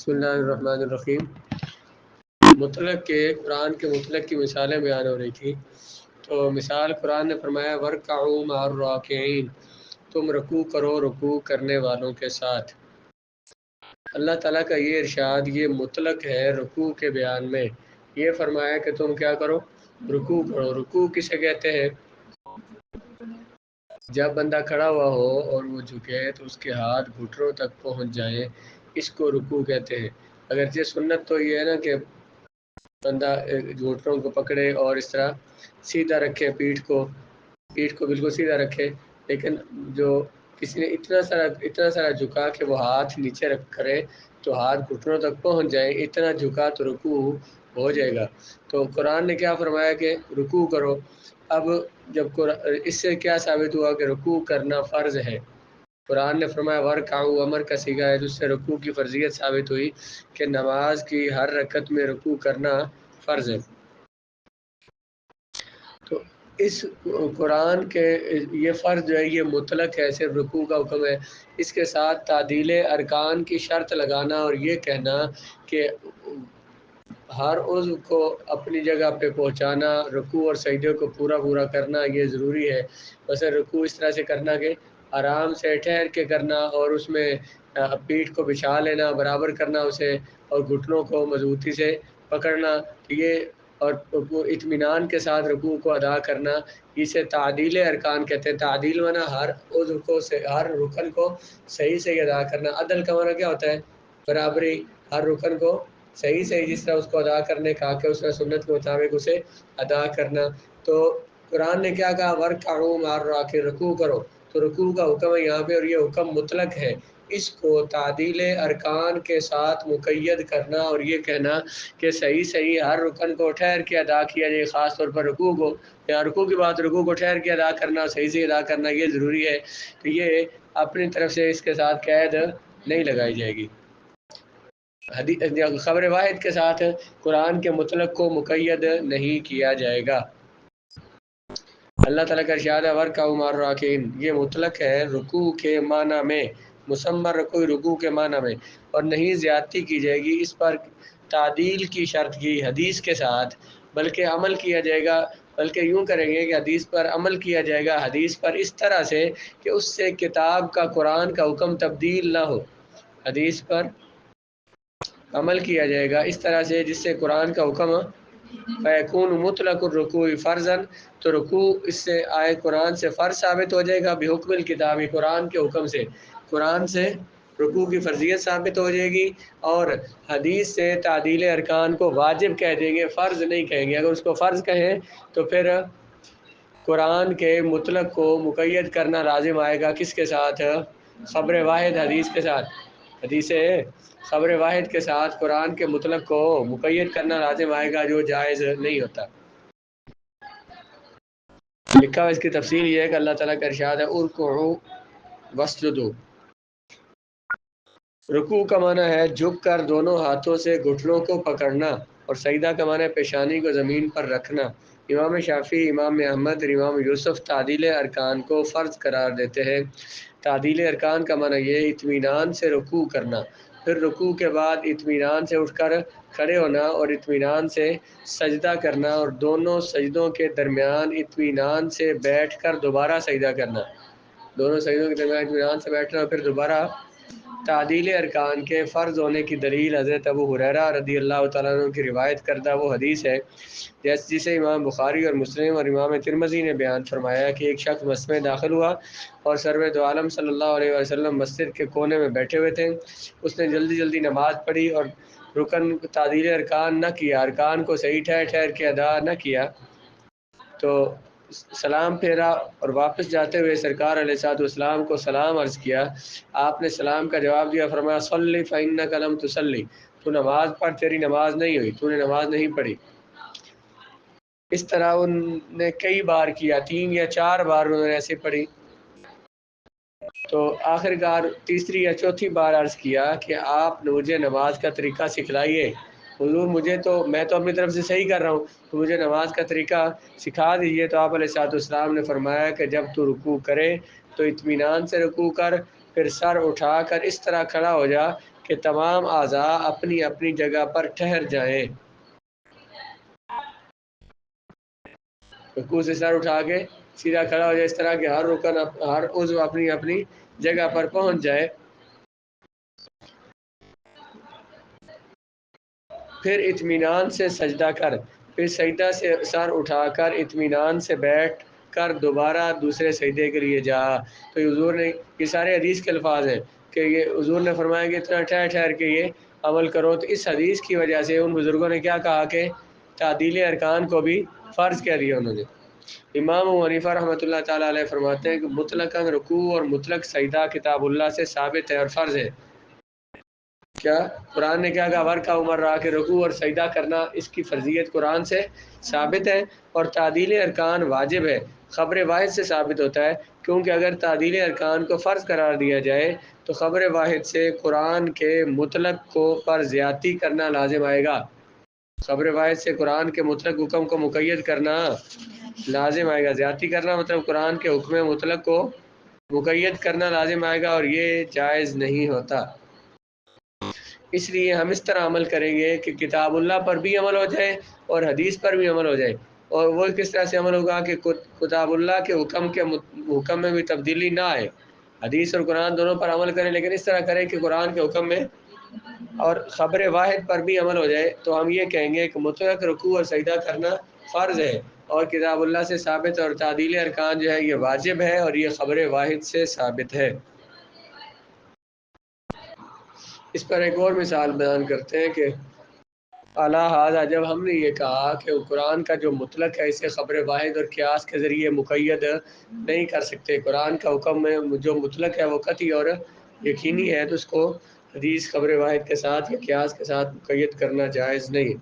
بسم اللہ الرحمن الرحیم۔ مطلق کے قرآن کے مطلق کی مثالیں بیان ہو رہی تھی، تو مثال قرآن نے فرمایا وَرْكَعُوا مَعَ الرَّاكِعِينَ، تم رکوع کرو رکوع کرنے والوں کے ساتھ۔ اللہ تعالیٰ کا یہ ارشاد یہ مطلق ہے رکوع کے بیان میں، یہ فرمایا کہ تم کیا کرو، رکوع کرو۔ رکوع کسے کہتے ہیں؟ جب بندہ کھڑا ہوا ہو اور وہ جھکے تو اس کے ہاتھ گھٹنوں تک پہنچ جائیں، اس کو رکوع کہتے ہیں۔ اگرچہ سنت تو یہ ہے نا کہ بندہ گھٹنوں کو پکڑے اور اس طرح سیدھا رکھے، پیٹھ کو بالکل سیدھا رکھے، لیکن جو کسی نے اتنا سارا جھکا کہ وہ ہاتھ نیچے رکھ کرے تو ہاتھ گھٹنوں تک پہنچ جائیں، اتنا جھکا تو رکوع ہو جائے گا۔ تو قرآن نے کیا فرمایا کہ رکوع کرو۔ اب جب اس سے کیا ثابت ہوا کہ رکوع کرنا فرض ہے؟ قرآن نے فرمایا وَرْكَعُوا، امر کا صیغہ ہے، جس سے رکوع کی فرضیت ثابت ہوئی کہ نماز کی ہر رکعت میں رکوع کرنا فرض ہے۔ تو اس قرآن کے یہ فرض جو ہے یہ مطلق ہے، صرف رکوع کا حکم ہے۔ اس کے ساتھ تعدیل ارکان کی شرط لگانا اور یہ کہنا کہ ہر عضو کو اپنی جگہ پہ پہنچانا، رکوع اور سجدے کو پورا کرنا یہ ضروری ہے۔ ویسے رکوع اس طرح سے کرنا کہ آرام سے ٹھہر کے کرنا اور اس میں پیٹھ کو بچھا لینا، برابر کرنا اسے، اور گھٹنوں کو مضبوطی سے پکڑنا، یہ اور اطمینان کے ساتھ رکوع کو ادا کرنا، اسے تعدیل ارکان کہتے ہیں۔ تعدیل معنی ہر عضو کو ہر رکن کو صحیح ادا کرنا۔ عدل کا معنی کیا ہوتا ہے؟ برابری، ہر رکن کو صحیح جس طرح اس کو ادا کرنے کا کہ اس نے سنت کے مطابق اسے ادا کرنا۔ تو قرآن نے کیا کہا وَرْكَعُوا مَعَ الرَّاكِعِينَ، رکوع کرو، تو رکوع کا حکم ہے یہاں پہ، اور یہ حکم مطلق ہے۔ اس کو تعدیل ارکان کے ساتھ مقید کرنا اور یہ کہنا کہ صحیح ہر رکن کو ٹھہر کے ادا کیا جائے، خاص طور پر رکوع کو، یا رکوع کی بات رکوع کو ٹھہر کے ادا کرنا، صحیح ادا کرنا یہ ضروری ہے۔ تو یہ اپنی طرف سے اس کے ساتھ قید نہیں لگائی جائے گی۔ خبر واحد کے ساتھ قرآن کے مطلق کو مقید نہیں کیا جائے گا۔ اللہ تعالیٰ کا ارشاد ہے وَرْكَعُوا مَعَ الرَّاكِعِينَ، یہ مطلق ہے رکوع کے معنی میں، مسمى رکوع کے معنی میں، اور نہیں زیادتی کی جائے گی اس پر تعدیل کی شرط کی حدیث کے ساتھ، بلکہ عمل کیا جائے گا، بلکہ یوں کریں گے کہ حدیث پر عمل کیا جائے گا، حدیث پر اس طرح سے کہ اس سے کتاب کا قرآن کا حکم تبدیل نہ ہو۔ حدیث پر عمل کیا جائے گا اس طرح سے جس سے قرآن کا حکم فَيَكُونُ مُطْلَقُ الرُّكُوعِ فَرْضًا، تو رکوع اس سے آئے قرآن سے فرض ثابت ہو جائے گا، بحکم الکتاب، قرآن کے حکم سے، قرآن سے رکوع کی فرضیت ثابت ہو جائے گی، اور حدیث سے تعدیل ارکان کو واجب کہہ دیں گے، فرض نہیں کہیں گے۔ اگر اس کو فرض کہیں تو پھر قرآن کے مطلق کو مقید کرنا لازم آئے گا، کس کے ساتھ؟ خبر واحد حدیث کے ساتھ۔ حدیث خبر واحد کے ساتھ قرآن کے مطلق کو مقید کرنا لازم آئے گا، جو جائز نہیں ہوتا۔ لکھا اس کی تفصیل یہ ہے کہ اللہ تعالیٰ کا ارشاد ہے ارکعوا واسجدوا۔ رکوع کا معنی ہے جھک کر دونوں ہاتھوں سے گھٹنوں کو پکڑنا، اور سجدہ کا معنی ہے پیشانی کو زمین پر رکھنا۔ امام شافعی، امام احمد اور امام یوسف تعدیل ارکان کو فرض قرار دیتے ہیں۔ تعدیل ارکان کا معنی یہ اطمینان سے رکوع کرنا، پھر رکوع کے بعد اطمینان سے اٹھ کر کھڑے ہونا اور اطمینان سے سجدہ کرنا، اور دونوں سجدوں کے درمیان اطمینان سے بیٹھ کر دوبارہ سجدہ کرنا، دونوں سجدوں کے درمیان اطمینان سے بیٹھنا اور پھر دوبارہ۔ تعدیل ارکان کے فرض ہونے کی دلیل حضرت ابو ہریرہ رضی اللہ تعالیٰ عنہ کی روایت کردہ وہ حدیث ہے جسے امام بخاری اور مسلم اور امام ترمذی نے بیان فرمایا کہ ایک شخص مسجد میں داخل ہوا اور سرور دو عالم صلی اللہ علیہ وسلم مسجد کے کونے میں بیٹھے ہوئے تھے۔ اس نے جلدی نماز پڑھی اور رکن تعدیل ارکان نہ کیا، ارکان کو صحیح ٹھہر کے ادا نہ کیا، تو سلام پھیرا اور واپس جاتے ہوئے سرکار علیہ الصلوۃ والسلام کو سلام عرض کیا۔ آپ نے سلام کا جواب دیا، فرمایا صلی فإنک لم تصلی، تو نماز پڑھ، تیری نماز نہیں ہوئی، تو نے نماز نہیں پڑھی۔ اس طرح ان نے کئی بار کیا، 3 یا 4 بار انہوں نے ایسے پڑھی، تو آخر کار تیسری یا چوتھی بار عرض کیا کہ آپ مجھے نماز کا طریقہ سکھلائیے، حضور میں تو اپنی طرف سے صحیح کر رہا ہوں، تو مجھے نماز کا طریقہ سکھا دیجیے۔ تو آپ علیہ الصلوۃ والسلام نے فرمایا کہ جب تو رکوع کرے تو اطمینان سے رکوع کر، پھر سر اٹھا کر اس طرح کھڑا ہو جا کہ تمام اعضاء اپنی اپنی جگہ پر ٹھہر جائیں۔ رکوع سے سر اٹھا کے سیدھا کھڑا ہو جائے اس طرح کہ ہر رکن ہر عضو اپنی اپنی جگہ پر پہنچ جائے۔ پھر اطمینان سے سجدہ کر، پھر سجدہ سے سر اٹھا کر اطمینان سے بیٹھ کر دوبارہ دوسرے سجدے کے لیے جا۔ تو حضور نے یہ سارے حدیث کے الفاظ ہیں کہ یہ حضور نے فرمایا کہ اتنا ٹھہر ٹھہر کے یہ عمل کرو۔ تو اس حدیث کی وجہ سے ان بزرگوں نے کیا کہا کہ تعدیل ارکان کو بھی فرض کہہ دیا انہوں نے۔ امام ابو حنیفہ رحمۃ اللہ تعالیٰ علیہ فرماتے ہیں کہ مطلقاً رکوع اور مطلق سجدہ کتاب اللہ سے ثابت ہے اور فرض ہے۔ کیا قرآن نے کیا کہا؟ ورکع عمر رہا کہ رکوع اور سجدہ کرنا اس کی فرضیت قرآن سے ثابت ہے، اور تعدیل ارکان واجب ہے۔ خبر واحد سے ثابت ہوتا ہے، کیونکہ اگر تعدیل ارکان کو فرض قرار دیا جائے تو خبر واحد سے قرآن کے مطلق کو پر زیادتی کرنا لازم آئے گا۔ خبر واحد سے قرآن کے مطلق حکم کو مقید کرنا لازم آئے گا، زیادتی کرنا مطلب قرآن کے حکم مطلق کو مقید کرنا لازم آئے گا، اور یہ جائز نہیں ہوتا۔ اس لیے ہم اس طرح عمل کریں گے کہ کتاب اللہ پر بھی عمل ہو جائے اور حدیث پر بھی عمل ہو جائے۔ اور وہ کس طرح سے عمل ہوگا کہ کتاب اللہ کے حکم میں بھی تبدیلی نہ آئے، حدیث اور قرآن دونوں پر عمل کریں، لیکن اس طرح کریں کہ قرآن کے حکم میں اور خبر واحد پر بھی عمل ہو جائے۔ تو ہم یہ کہیں گے کہ مطلق رکوع اور سجدہ کرنا فرض ہے اور کتاب اللہ سے ثابت ہے، اور تعدیل ارکان جو ہے یہ واجب ہے اور یہ خبر واحد سے ثابت ہے۔ اس پر ایک اور مثال بیان کرتے ہیں کہ اعلیٰ حاضہ جب ہم نے یہ کہا کہ قرآن کا جو مطلق ہے اسے خبر واحد اور قیاس کے ذریعے مقید نہیں کر سکتے، قرآن کا حکم میں جو مطلق ہے وہ قطعی اور یقینی ہے، تو اس کو حدیث خبر واحد کے ساتھ یا قیاس کے ساتھ مقید کرنا جائز نہیں۔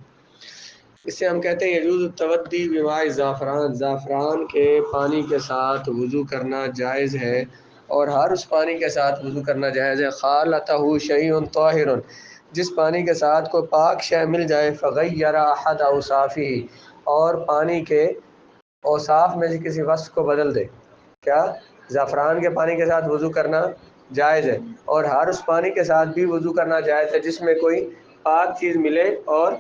اس سے ہم کہتے ہیں یجوز التودی بماء زعفران، زعفران کے پانی کے ساتھ وضو کرنا جائز ہے، اور ہر اس پانی کے ساتھ وضو کرنا جائز ہے۔ خالطہ شیء طاہر، جس پانی کے ساتھ کوئی پاک شے مل جائے، فغیر احد اوصافہ، اور پانی کے اوصاف میں سے کسی وصف کو بدل دے۔ کیا زعفران کے پانی کے ساتھ وضو کرنا جائز ہے، اور ہر اس پانی کے ساتھ بھی وضو کرنا جائز ہے جس میں کوئی پاک چیز ملے اور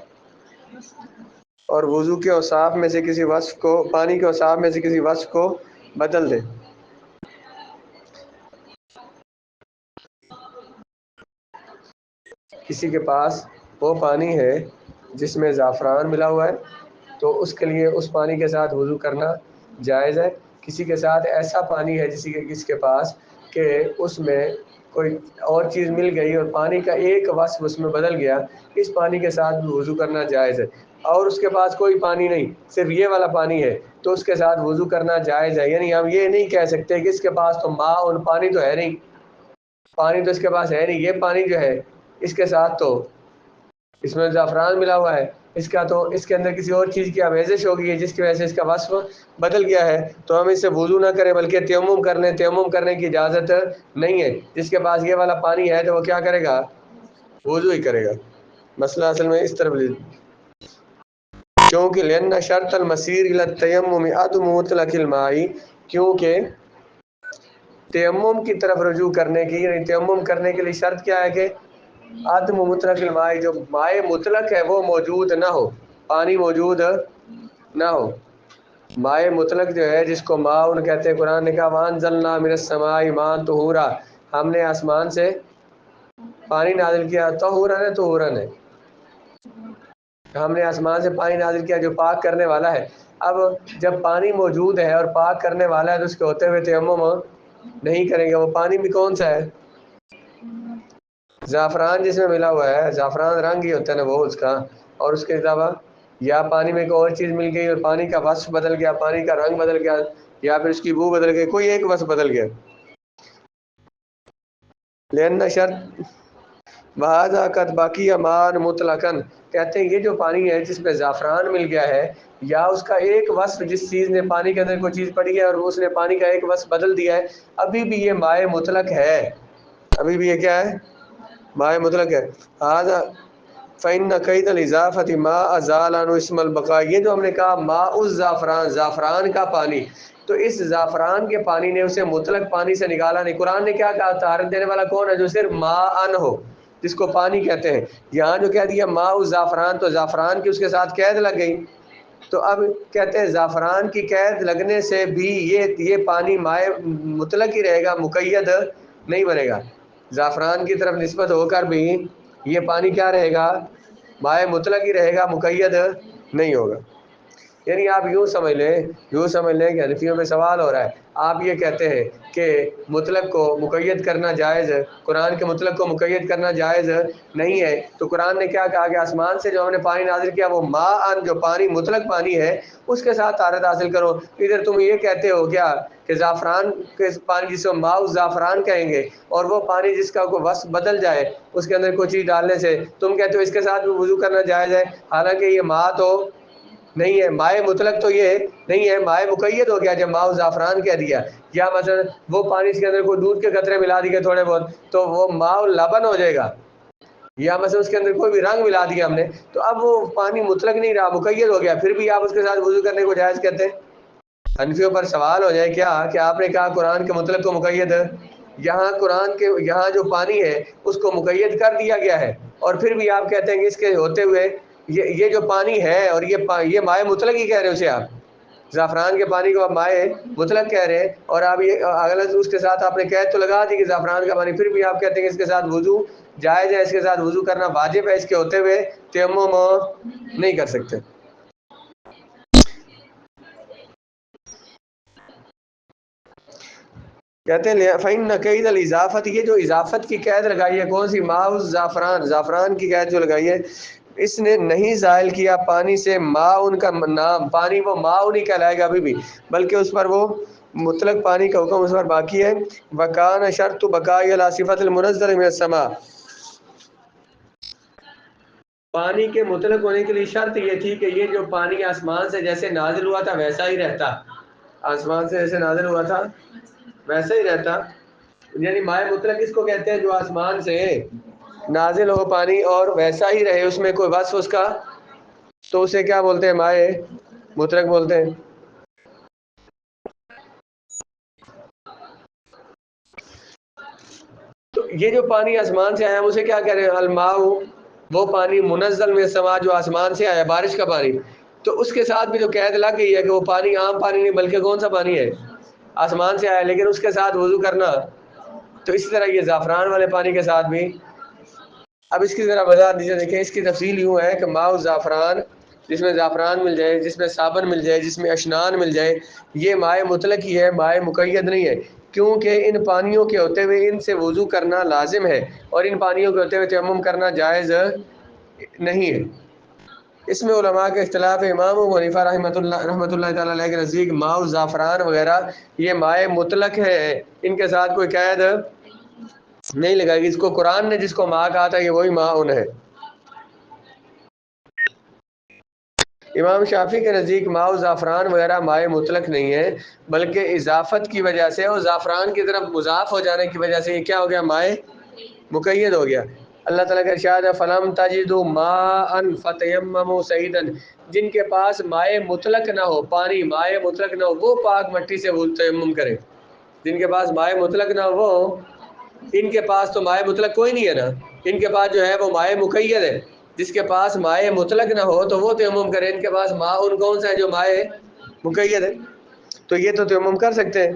وضو کے اوصاف میں سے کسی وصف کو، پانی کے اوصاف میں سے کسی وصف کو بدل دے۔ کسی کے پاس وہ پانی ہے جس میں زعفران ملا ہوا ہے تو اس کے لیے اس پانی کے ساتھ وضو کرنا جائز ہے۔ کسی کے ساتھ ایسا پانی ہے کسی کے پاس کہ اس میں کوئی اور چیز مل گئی اور پانی کا ایک وصف اس میں بدل گیا، اس پانی کے ساتھ بھی وضو کرنا جائز ہے۔ اور اس کے پاس کوئی پانی نہیں، صرف یہ والا پانی ہے تو اس کے ساتھ وضو کرنا جائز ہے۔ یعنی ہم یہ نہیں کہہ سکتے کہ اس کے پاس تو ماء اور پانی تو ہے نہیں، پانی تو اس کے پاس ہے نہیں، یہ پانی جو ہے اس کے ساتھ تو اس میں زعفران ملا ہوا ہے، اس کا تو اس کے اندر کسی اور چیز کی آمیزش ہو گئی ہے جس کی وجہ سے اس کا وصف بدل گیا ہے، تو ہم اس سے وضو نہ کریں بلکہ تیمم کر لیں۔ تیمم کرنے کی اجازت نہیں ہے، جس کے پاس یہ والا پانی ہے تو وہ کیا کرے گا؟ وضو ہی کرے گا۔ مسئلہ اصل میں اس طرف کیونکہ لأن شرط المسیر الی التیمم عدم مطلق الماء، کیونکہ تیمم کی طرف رجوع کرنے کی، یعنی تیمم کرنے کے لیے شرط کیا ہے کہ عدم مطلق الماء، جو مائع مطلق ہے وہ موجود نہ ہو، پانی موجود نہ ہو۔ مائع مطلق جو ہے جس کو ماء کہتے ہیں، قرآن نے کہا وانزلنا من السماء ماء طہورا، ہم نے آسمان سے پانی نازل کیا، طہورا ہے طہورا ہے، ہم نے آسمان سے پانی نازل کیا جو پاک کرنے والا ہے۔ اب جب پانی موجود ہے اور پاک کرنے والا ہے تو اس کے ہوتے ہوئے تیمم نہیں کریں گے۔ وہ پانی بھی کون سا ہے؟ زعفران جس میں ملا ہوا ہے، زعفران رنگ ہی ہوتا ہے نا وہ اس کا، اور اس کے علاوہ یا پانی میں کوئی اور چیز مل گئی اور پانی کا وصف بدل گیا، پانی کا رنگ بدل گیا، یا پھر اس کی بو بدل گئی، کوئی ایک وصف بدل گیا۔ لأن شرط وہذا قد باقی امان مطلقاً، کہتے ہیں یہ جو پانی ہے جس میں زعفران مل گیا ہے یا اس کا ایک وصف، جس چیز نے پانی کے اندر کوئی چیز پڑی ہے اور اس نے پانی کا ایک وصف بدل دیا ہے، ابھی بھی یہ مائع مطلق ہے، ابھی بھی یہ کیا ہے؟ مائع مطلق ہے۔ فَإِنَّ قَيْدَ الْإِضَافَةِ مَا أَزَالَ عَنْهُ اسْمَ الْبَقَاءِ، یہ جو ہم نے کہا ماء الزعفران، زعفران کا پانی، تو اس زعفران کے پانی نے اسے مطلق پانی سے نکالا نہیں۔ قرآن نے کیا کہا؟ طہارت دینے والا کون ہے؟ جو صرف ماء ہو، جس کو پانی کہتے ہیں۔ یہاں جو کہہ دیا ماء الزعفران، تو زعفران کی اس کے ساتھ قید لگ گئی، تو اب کہتے ہیں زعفران کی قید لگنے سے بھی یہ پانی مائع مطلق ہی رہے گا، مقید نہیں بنے گا۔ زعفران کی طرف نسبت ہو کر بھی یہ پانی کیا رہے گا؟ مائع مطلق ہی رہے گا، مقید نہیں ہوگا۔ یعنی آپ یوں سمجھ لیں کہ حنفیوں میں سوال ہو رہا ہے، آپ یہ کہتے ہیں کہ مطلق کو مقید کرنا جائز ہے، قرآن کے مطلق کو مقید کرنا جائز نہیں ہے، تو قرآن نے کیا کہا کہ آسمان سے جو ہم نے پانی نازل کیا وہ ماء، جو پانی مطلق پانی ہے، اس کے ساتھ طہارت حاصل کرو۔ ادھر تم یہ کہتے ہو کیا کہ زعفران کے پانی جس کو ماء الزعفران کہیں گے، اور وہ پانی جس کا کوئی وصف بدل جائے اس کے اندر کوئی چیز ڈالنے سے، تم کہتے ہو اس کے ساتھ بھی وضو کرنا جائز ہے، حالانکہ یہ ماء تو نہیں ہے، مائع مطلق تو یہ نہیں ہے، مائع مقید ہو گیا جب ماء الزعفران کہہ دیا۔ یا مثلا وہ پانی اس کے اندر کوئی دودھ کے قطرے ملا دیے تھوڑے بہت، تو وہ ماء اللبن ہو جائے گا۔ یا مثلا اس کے اندر کوئی بھی رنگ ملا دیا ہم نے، تو اب وہ پانی مطلق نہیں رہا، مقید ہو گیا، پھر بھی آپ اس کے ساتھ وضو کرنے کو جائز کہتے ہیں۔ حنفیوں پر سوال ہو جائے کیا کہ آپ نے کہا قرآن کے مطلق کو مقید، یہاں جو پانی ہے اس کو مقید کر دیا گیا ہے، اور پھر بھی آپ کہتے ہیں کہ اس کے ہوتے ہوئے یہ جو پانی ہے، اور یہ مائع مطلق ہی کہہ رہے ہو اسے آپ، زعفران کے پانی کو آپ مائع مطلق کہہ رہے ہیں، اور آپ یہ اگر اس کے ساتھ آپ نے قید تو لگا دی کہ زعفران کا پانی، پھر بھی آپ کہتے ہیں کہ اس کے ساتھ وضو جائز ہے، اس کے ساتھ وضو کرنا واجب ہے، اس کے ہوتے ہوئے تیمم نہیں کر سکتے۔ کہتے ہیں فَإِنَّ قَيْدَ الْإِضَافَةِ، یہ جو اضافت کی قید لگائی ہے کون سی؟ ماء الزعفران، زعفران کی قید جو لگائی ہے، اس نے نہیں زائل کیا پانی سے ماء ان کا نام، پانی وہ ماء نہیں کہلائے گا ابھی بھی، بلکہ اس پر وہ مطلق پانی کا حکم اس پر باقی ہے۔ وَكَانَ شَرْطُ بَقَائِهِ عَلَى صِفَةِ الْمُنَزَّلِ مِنَ السَّمَاءِ، پانی کے مطلق ہونے کے لیے شرط یہ تھی کہ یہ جو پانی آسمان سے جیسے نازل ہوا تھا ویسا ہی رہتا، آسمان سے جیسے نازل ہوا تھا ویسا ہی رہتا۔ یعنی مائع مطلق اس کو کہتے ہیں جو آسمان سے نازل ہو پانی اور ویسا ہی رہے، اس میں کوئی وصف اس کا، تو اسے کیا بولتے ہیں؟ مائع مطلق بولتے ہیں۔ تو یہ جو پانی آسمان سے آیا اسے کیا کہہ رہے ہیں؟ الماء، وہ پانی منزل میں سما جو آسمان سے آیا، بارش کا پانی، تو اس کے ساتھ بھی جو قید لگ گئی ہے کہ وہ پانی عام پانی نہیں بلکہ کون سا پانی ہے؟ آسمان سے آیا، لیکن اس کے ساتھ وضو کرنا، تو اسی طرح یہ زعفران والے پانی کے ساتھ بھی۔ اب اس کی ذرا وضاحت دیجیے، دیکھیں اس کی تفصیل یوں ہے کہ ماء الزعفران، جس میں زعفران مل جائے، جس میں صابن مل جائے، جس میں اشنان مل جائے، یہ مائع مطلق ہی ہے، مائع مقید نہیں ہے، کیونکہ ان پانیوں کے ہوتے ہوئے ان سے وضو کرنا لازم ہے، اور ان پانیوں کے ہوتے ہوئے تیمم کرنا جائز نہیں ہے۔ اس میں علماء کے اختلاف ہے، امام ابو حنیفہ رحمۃ اللہ تعالیٰ علیہ کے نزدیک ماء الزعفران وغیرہ یہ مائع مطلق ہے، ان کے ساتھ کوئی قید نہیں لگائے گی۔ اس کو قرآن نے جس کو ماء کہا تھا یہ وہی ماء ہے۔ امام شافعی کے نزدیک ماء زعفران وغیرہ مائع مطلق نہیں ہے، بلکہ اضافت کی وجہ سے اور زعفران کی طرف مضاف ہو جانے کی وجہ سے یہ کیا ہو گیا؟ مائع مقید ہو گیا۔ اللہ تعالیٰ کا ارشاد ہے فَلَمْ تَجِدُوا مَاءً فَتَيَمَّمُوا صَعِيدًا، جن کے پاس مائع مطلق نہ ہو، پانی مائع مطلق نہ ہو، وہ پاک مٹی سے تیمم کریں۔ جن کے پاس مائع مطلق نہ ہو، ان کے پاس تو مائع مطلق کوئی نہیں ہے نا، ان کے پاس جو ہے وہ مائع مقید ہے۔ جس کے پاس مائع مطلق نہ ہو تو وہ تیمم کرے، ان کے پاس ماء کون سا ہے جو مائع مقید ہے، تو یہ تو تیمم کر سکتے ہیں۔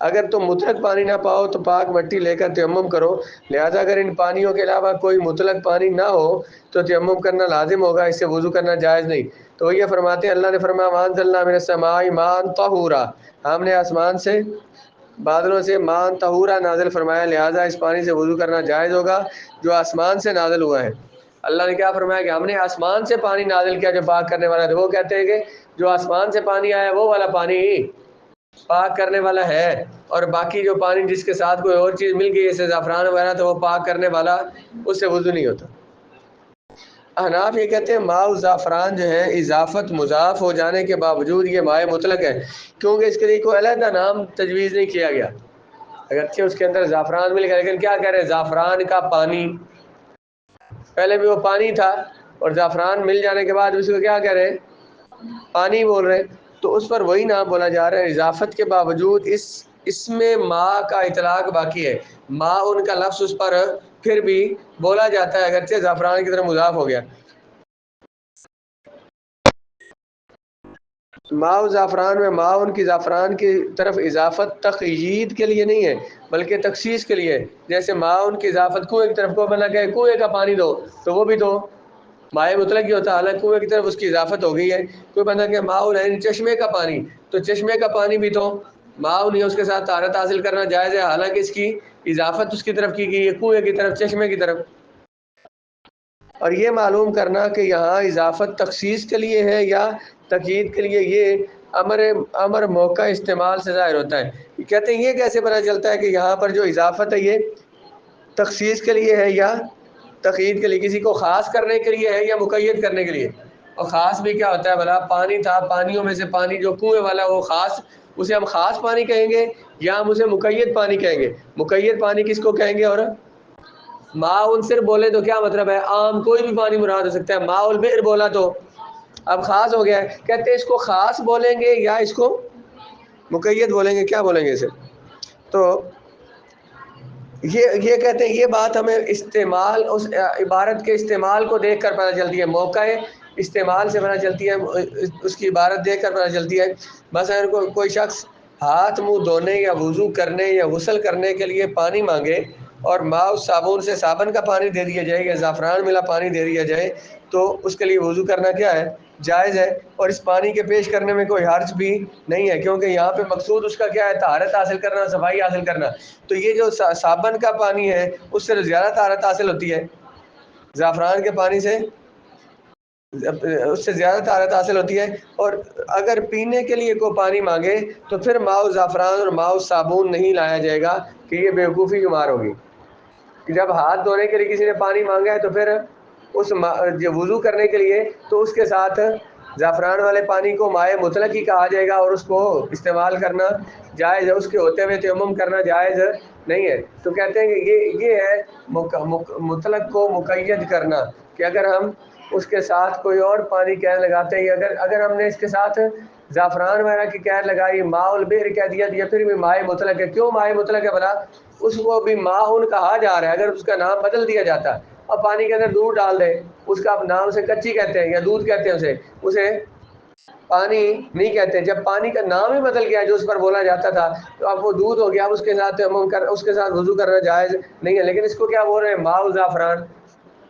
اگر تم مطلق پانی نہ پاؤ تو پاک مٹی لے کر تیمم کرو، لہذا اگر ان پانیوں کے علاوہ کوئی مطلق پانی نہ ہو تو تیمم کرنا لازم ہوگا، اس سے وضو کرنا جائز نہیں۔ تو یہ فرماتے ہیں، اللہ نے فرمایا وَأَنزَلْنَا مِنَ السَّمَاءِ مَاءً طَهُورًا، ہم نے آسمان سے بادلوں سے ماءً طہورا نازل فرمایا، لہذا اس پانی سے وضو کرنا جائز ہوگا جو آسمان سے نازل ہوا ہے۔ اللہ نے کیا فرمایا کہ ہم نے آسمان سے پانی نازل کیا جو پاک کرنے والا ہے۔ وہ کہتے ہیں کہ جو آسمان سے پانی آیا وہ والا پانی پاک کرنے والا ہے، اور باقی جو پانی جس کے ساتھ کوئی اور چیز مل گئی جیسے زعفران وغیرہ تو وہ پاک کرنے والا، اس سے وضو نہیں ہوتا۔ احناف یہ کہتے ہیں ماء زعفران جو ہے اضافت مضاف ہو جانے کے باوجود یہ مائع مطلق ہے، کیونکہ اس کے لیے کوئی علیحدہ نام تجویز نہیں کیا گیا۔ اگرچہ اس کے اندر زعفران مل گیا لیکن کیا کہہ رہے ہیں؟ زعفران کا پانی، پہلے بھی وہ پانی تھا اور زعفران مل جانے کے بعد اس کو کیا کہہ رہے ہیں؟ پانی بول رہے ہیں. تو اس پر وہی نام بولا جا رہا ہے. اضافت کے باوجود اس میں ماء کا اطلاق باقی ہے. ماء ان کا لفظ اس پر پھر بھی بولا جاتا ہے اگرچہ زعفران کی طرف مضاف ہو گیا. ماء زعفران میں ماء ان کی زعفران کی طرف اضافت تقیید کے لیے نہیں ہے بلکہ تخصیص کے لیے. جیسے ماء ان کی اضافت کنویں کی طرف کو بنا کہ کنویں کا پانی دو تو وہ بھی دو مائع مطلق ہی ہوتا ہے. حالانکہ کنویں کی طرف اس کی اضافت ہو گئی ہے. کوئی بندہ کہ ماء العین چشمے کا پانی تو چشمے کا پانی بھی تو ماء نہیں اس کے ساتھ طہارت حاصل کرنا جائز ہے حالانکہ اس کی اضافت اس کی طرف کی گئی ہے کنویں کی طرف چشمے کی طرف. اور یہ معلوم کرنا کہ یہاں اضافت تخصیص کے لیے ہے یا تقیید کے لیے یہ امر موقع استعمال سے ظاہر ہوتا ہے. کہتے ہیں یہ کیسے پتہ چلتا ہے کہ یہاں پر جو اضافت ہے یہ تخصیص کے لیے ہے یا تقیید کے لیے, کسی کو خاص کرنے کے لیے ہے یا مقید کرنے کے لیے. اور خاص بھی کیا ہوتا ہے بھلا؟ پانی تھا, پانیوں میں سے پانی جو کنویں والا وہ خاص, اسے ہم خاص پانی کہیں گے یا ہم اسے مقید پانی کہیں گے. مقید پانی کس کو کہیں گے؟ اور ماء صرف بولے تو کیا مطلب ہے؟ عام کوئی بھی پانی مراد ہو سکتا ہے. ماء البئر بولا تو اب خاص ہو گیا ہے. کہتے ہیں اس کو خاص بولیں گے یا اس کو مقید بولیں گے, کیا بولیں گے اسے؟ تو یہ کہتے ہیں یہ بات ہمیں استعمال اس عبارت کے استعمال کو دیکھ کر پتہ چلتی ہے, موقع استعمال سے پتہ چلتی ہے, اس کی عبارت دیکھ کر پتہ چلتی ہے. مثلا کوئی شخص ہاتھ منہ دھونے یا وضو کرنے یا غسل کرنے کے لیے پانی مانگے اور ماء صابن سے صابن کا پانی دے دیا جائے یا زعفران ملا پانی دے دیا جائے تو اس کے لیے وضو کرنا کیا ہے؟ جائز ہے. اور اس پانی کے پیش کرنے میں کوئی حرج بھی نہیں ہے کیونکہ یہاں پہ مقصود اس کا کیا ہے؟ طہارت حاصل کرنا, صفائی حاصل کرنا. تو یہ جو صابن کا پانی ہے اس سے زیادہ طہارت حاصل ہوتی ہے زعفران کے پانی سے, اس سے زیادہ طہارت حاصل ہوتی ہے. اور اگر پینے کے لیے کوئی پانی مانگے تو پھر ماء زعفران اور ماء صابن نہیں لایا جائے گا کہ یہ بیوقوفی شمار ہوگی. جب ہاتھ دھونے کے لیے کسی نے پانی مانگا ہے تو پھر اس وضو کرنے کے لیے تو اس کے ساتھ زعفران والے پانی کو مائع مطلق ہی کہا جائے گا اور اس کو استعمال کرنا جائز ہے, اس کے ہوتے ہوئے تیمم کرنا جائز نہیں ہے. تو کہتے ہیں کہ یہ ہے مطلق کو مقید کرنا کہ اگر ہم اس کے ساتھ کوئی اور پانی قید لگاتے ہیں, اگر ہم نے اس کے ساتھ زعفران وغیرہ کی قید لگائی, ماء البئر کہہ دیا تو یہ پھر بھی مائع مطلق ہے. کیوں مائع مطلق ہے بھلا؟ اس کو بھی ماء کہا جا رہا ہے. اگر اس کا نام بدل دیا جاتا اور پانی کے اندر دودھ ڈال دے, اس کا نام سے کچی کہتے ہیں یا دودھ کہتے ہیں, اسے پانی نہیں کہتے. جب پانی کا نام ہی بدل گیا جو اس پر بولا جاتا تھا تو اب وہ دودھ ہو گیا, اس کے ساتھ وضو کرنا جائز نہیں ہے. لیکن اس کو کیا بول رہے ہیں؟ ماء زعفران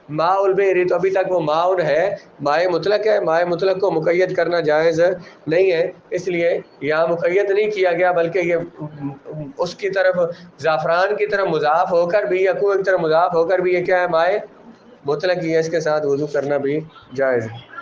ماء البئر, تو ابھی تک وہ ماء ہے, مائع مطلق ہے. مائع مطلق کو مقید کرنا جائز نہیں ہے, اس لیے یہاں مقید نہیں کیا گیا بلکہ یہ اس کی طرف زعفران کی طرف مضاف ہو کر بھی یا کنویں کی طرف مضاف ہو کر بھی یہ کیا ہے؟ مائع مطلق ہی ہے, اس کے ساتھ وضو کرنا بھی جائز ہے.